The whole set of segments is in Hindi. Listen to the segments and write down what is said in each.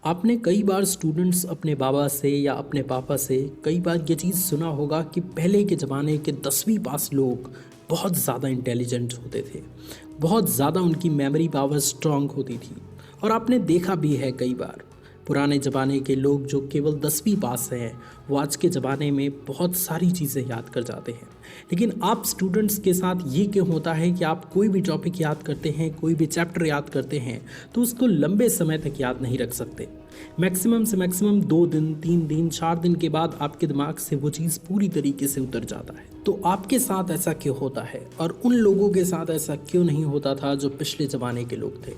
आपने कई बार स्टूडेंट्स अपने बाबा से या अपने पापा से कई बार ये चीज़ सुना होगा कि पहले के ज़माने के 10वीं पास लोग बहुत ज़्यादा इंटेलिजेंट होते थे, बहुत ज़्यादा उनकी मेमोरी पावर स्ट्रांग होती थी। और आपने देखा भी है कई बार पुराने ज़माने के लोग जो केवल 10वीं पास हैं वो आज के ज़माने में बहुत सारी चीज़ें याद कर जाते हैं। लेकिन आप स्टूडेंट्स के साथ ये क्यों होता है कि आप कोई भी टॉपिक याद करते हैं, कोई भी चैप्टर याद करते हैं तो उसको लंबे समय तक याद नहीं रख सकते। मैक्सिमम से मैक्सिमम 2 दिन, 3 दिन, 4 दिन के बाद आपके दिमाग से वो चीज़ पूरी तरीके से उतर जाता है। तो आपके साथ ऐसा क्यों होता है और उन लोगों के साथ ऐसा क्यों नहीं होता था जो पिछले ज़माने के लोग थे?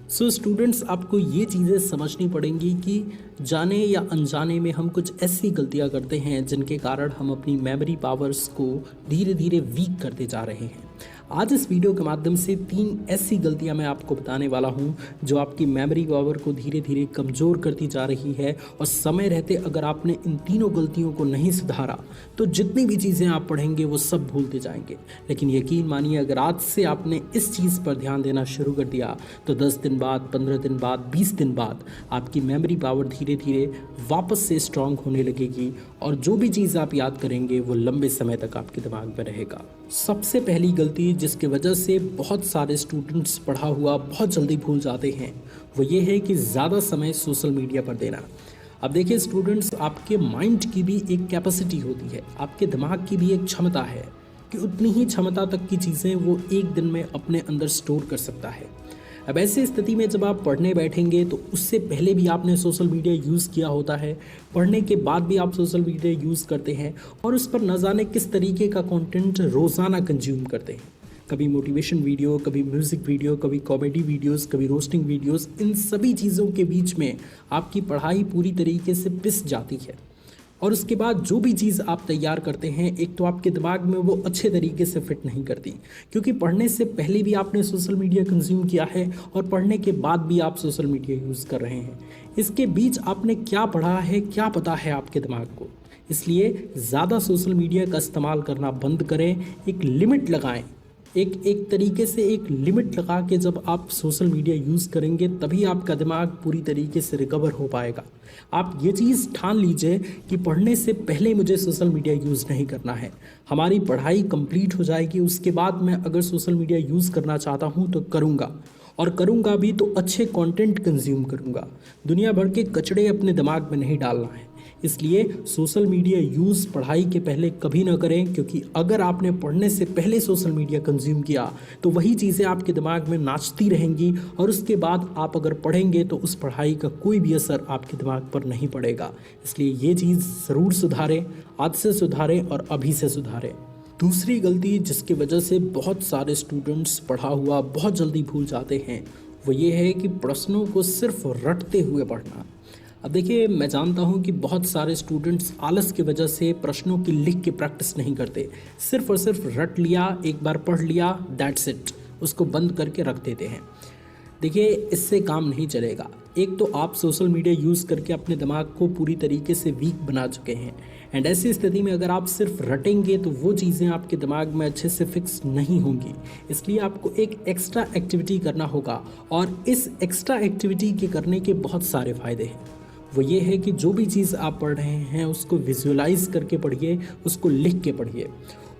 सो स्टूडेंट्स, आपको ये चीज़ें समझनी पड़ेंगी कि जाने या अनजाने में हम कुछ ऐसी गलतियां करते हैं जिनके कारण हम अपनी मेमोरी पावर्स को धीरे धीरे वीक करते जा रहे हैं। आज इस वीडियो के माध्यम से 3 ऐसी गलतियां मैं आपको बताने वाला हूं जो आपकी मेमोरी पावर को धीरे धीरे कमज़ोर करती जा रही है। और समय रहते अगर आपने इन तीनों गलतियों को नहीं सुधारा तो जितनी भी चीज़ें आप पढ़ेंगे वो सब भूलते जाएंगे। लेकिन यकीन मानिए, अगर आज से आपने इस चीज़ पर ध्यान देना शुरू कर दिया तो 10 दिन बाद, 15 दिन बाद, 20 दिन बाद आपकी मेमोरी पावर धीरे धीरे वापस से स्ट्रांग होने लगेगी और जो भी चीज़ आप याद करेंगे वो लंबे समय तक आपके दिमाग में रहेगा। सबसे पहली गलती जिसकी वजह से बहुत सारे स्टूडेंट्स पढ़ा हुआ बहुत जल्दी भूल जाते हैं वो ये है कि ज़्यादा समय सोशल मीडिया पर देना। अब देखिए स्टूडेंट्स, आपके माइंड की भी एक कैपेसिटी होती है, आपके दिमाग की भी एक क्षमता है कि उतनी ही क्षमता तक की चीज़ें वो एक दिन में अपने अंदर स्टोर कर सकता है। अब ऐसी स्थिति में जब आप पढ़ने बैठेंगे तो उससे पहले भी आपने सोशल मीडिया यूज़ किया होता है, पढ़ने के बाद भी आप सोशल मीडिया यूज़ करते हैं और उस पर न जाने किस तरीके का कंटेंट रोज़ाना कंज्यूम करते हैं। कभी मोटिवेशन वीडियो, कभी म्यूज़िक वीडियो, कभी कॉमेडी वीडियोस, कभी रोस्टिंग वीडियोस। इन सभी चीज़ों के बीच में आपकी पढ़ाई पूरी तरीके से पिस जाती है। और उसके बाद जो भी चीज़ आप तैयार करते हैं, एक तो आपके दिमाग में वो अच्छे तरीके से फिट नहीं करती, क्योंकि पढ़ने से पहले भी आपने सोशल मीडिया कंज्यूम किया है और पढ़ने के बाद भी आप सोशल मीडिया यूज़ कर रहे हैं। इसके बीच आपने क्या पढ़ा है, क्या पता है आपके दिमाग को। इसलिए ज़्यादा सोशल मीडिया का इस्तेमाल करना बंद करें, एक लिमिट लगाएं। एक तरीके से एक लिमिट लगा के जब आप सोशल मीडिया यूज़ करेंगे तभी आपका दिमाग पूरी तरीके से रिकवर हो पाएगा। आप ये चीज़ ठान लीजिए कि पढ़ने से पहले मुझे सोशल मीडिया यूज़ नहीं करना है। हमारी पढ़ाई कंप्लीट हो जाएगी, उसके बाद मैं अगर सोशल मीडिया यूज़ करना चाहता हूँ तो करूँगा, और करूँगा भी तो अच्छे कंटेंट कंज्यूम करूँगा। दुनिया भर के कचड़े अपने दिमाग में नहीं डालना है। इसलिए सोशल मीडिया यूज़ पढ़ाई के पहले कभी ना करें, क्योंकि अगर आपने पढ़ने से पहले सोशल मीडिया कंज्यूम किया तो वही चीज़ें आपके दिमाग में नाचती रहेंगी और उसके बाद आप अगर पढ़ेंगे तो उस पढ़ाई का कोई भी असर आपके दिमाग पर नहीं पड़ेगा। इसलिए ये चीज़ ज़रूर सुधारें, आज से सुधारें और अभी से सुधारें। दूसरी गलती जिसकी वजह से बहुत सारे स्टूडेंट्स पढ़ा हुआ बहुत जल्दी भूल जाते हैं वो ये है कि प्रश्नों को सिर्फ रटते हुए पढ़ना। अब देखिए, मैं जानता हूँ कि बहुत सारे स्टूडेंट्स आलस की वजह से प्रश्नों की लिख के प्रैक्टिस नहीं करते, सिर्फ और सिर्फ रट लिया, एक बार पढ़ लिया, दैट्स इट, उसको बंद करके रख देते हैं। देखिए, इससे काम नहीं चलेगा। एक तो आप सोशल मीडिया यूज़ करके अपने दिमाग को पूरी तरीके से वीक बना चुके हैं, एंड ऐसी स्थिति में अगर आप सिर्फ रटेंगे तो वो चीज़ें आपके दिमाग में अच्छे से फिक्स नहीं होंगी। इसलिए आपको एक एक्स्ट्रा एक्टिविटी करना होगा, और इस एक्स्ट्रा एक्टिविटी के करने के बहुत सारे फ़ायदे हैं। वो ये है कि जो भी चीज़ आप पढ़ रहे हैं उसको विजुअलाइज करके पढ़िए, उसको लिख के पढ़िए।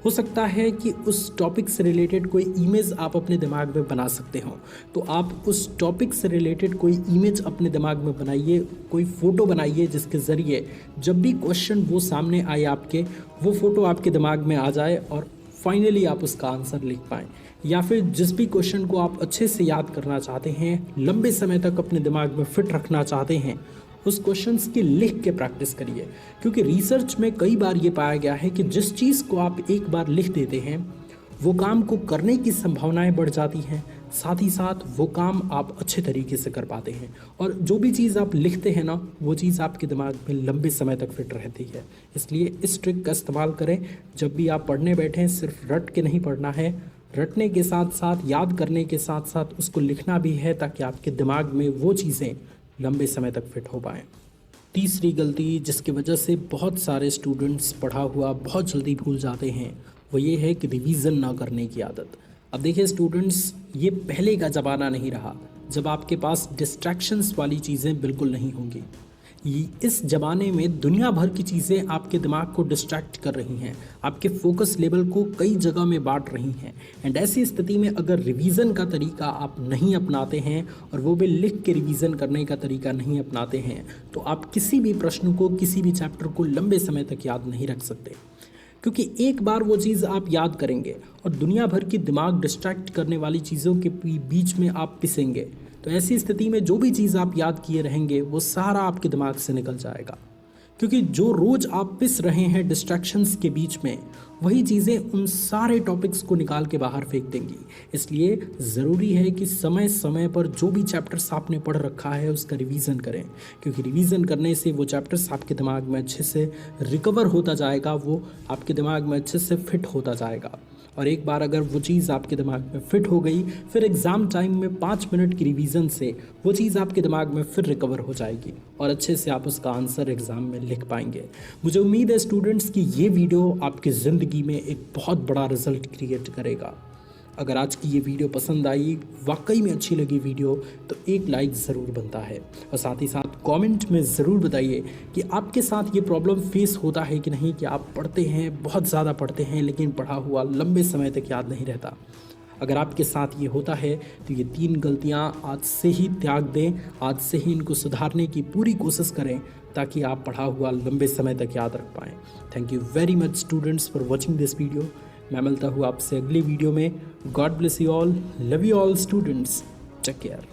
हो सकता है कि उस टॉपिक से रिलेटेड कोई इमेज आप अपने दिमाग में बना सकते हो, तो आप उस टॉपिक से रिलेटेड कोई इमेज अपने दिमाग में बनाइए, कोई फ़ोटो बनाइए जिसके ज़रिए जब भी क्वेश्चन वो सामने आए आपके, वो फ़ोटो आपके दिमाग में आ जाए और फाइनली आप उसका आंसर लिख पाएँ। या फिर जिस भी क्वेश्चन को आप अच्छे से याद करना चाहते हैं, लंबे समय तक अपने दिमाग में फिट रखना चाहते हैं, उस क्वेश्चंस की लिख के प्रैक्टिस करिए। क्योंकि रिसर्च में कई बार ये पाया गया है कि जिस चीज़ को आप एक बार लिख देते हैं वो काम को करने की संभावनाएं बढ़ जाती हैं, साथ ही साथ वो काम आप अच्छे तरीके से कर पाते हैं। और जो भी चीज़ आप लिखते हैं ना, वो चीज़ आपके दिमाग में लंबे समय तक फिट रहती है। इसलिए इस ट्रिक का इस्तेमाल करें। जब भी आप पढ़ने बैठें सिर्फ रट के नहीं पढ़ना है, रटने के साथ साथ, याद करने के साथ साथ उसको लिखना भी है, ताकि आपके दिमाग में वो चीज़ें लंबे समय तक फिट हो पाएँ। तीसरी गलती जिसकी वजह से बहुत सारे स्टूडेंट्स पढ़ा हुआ बहुत जल्दी भूल जाते हैं वो ये है कि रिवीज़न ना करने की आदत। अब देखिए स्टूडेंट्स, ये पहले का ज़माना नहीं रहा। जब आपके पास डिस्ट्रैक्शंस वाली चीज़ें बिल्कुल नहीं होंगी। इस ज़माने में दुनिया भर की चीज़ें आपके दिमाग को डिस्ट्रैक्ट कर रही हैं, आपके फोकस लेवल को कई जगह में बांट रही हैं। एंड ऐसी स्थिति में अगर रिवीजन का तरीका आप नहीं अपनाते हैं और वो भी लिख के रिवीजन करने का तरीका नहीं अपनाते हैं, तो आप किसी भी प्रश्न को, किसी भी चैप्टर को लंबे समय तक याद नहीं रख सकते। क्योंकि एक बार वो चीज़ आप याद करेंगे और दुनिया भर की दिमाग डिस्ट्रैक्ट करने वाली चीज़ों के बीच में आप पिसेंगे, तो ऐसी स्थिति में जो भी चीज़ आप याद किए रहेंगे वो सारा आपके दिमाग से निकल जाएगा। क्योंकि जो रोज़ आप पिस रहे हैं डिस्ट्रैक्शंस के बीच में, वही चीज़ें उन सारे टॉपिक्स को निकाल के बाहर फेंक देंगी। इसलिए ज़रूरी है कि समय समय पर जो भी चैप्टर्स आपने पढ़ रखा है उसका रिवीजन करें, क्योंकि रिवीजन करने से वो चैप्टर्स आपके दिमाग में अच्छे से रिकवर होता जाएगा, वो आपके दिमाग में अच्छे से फिट होता जाएगा। और एक बार अगर वो चीज़ आपके दिमाग में फिट हो गई, फिर एग्ज़ाम टाइम में 5 मिनट की रिवीजन से वो चीज़ आपके दिमाग में फिर रिकवर हो जाएगी और अच्छे से आप उसका आंसर एग्ज़ाम में लिख पाएंगे। मुझे उम्मीद है स्टूडेंट्स कि ये वीडियो आपकी ज़िंदगी में एक बहुत बड़ा रिजल्ट क्रिएट करेगा। अगर आज की ये वीडियो पसंद आई, वाकई में अच्छी लगी वीडियो, तो एक लाइक ज़रूर बनता है। और साथ ही साथ कमेंट में ज़रूर बताइए कि आपके साथ ये प्रॉब्लम फेस होता है कि नहीं, कि आप पढ़ते हैं, बहुत ज़्यादा पढ़ते हैं, लेकिन पढ़ा हुआ लंबे समय तक याद नहीं रहता। अगर आपके साथ ये होता है तो ये 3 गलतियाँ आज से ही त्याग दें, आज से ही इनको सुधारने की पूरी कोशिश करें, ताकि आप पढ़ा हुआ लंबे समय तक याद रख पाएँ। Thank you very much students for watching this video. मैं मिलता हूँ आपसे अगली वीडियो में। God bless you all, love you all students, take care.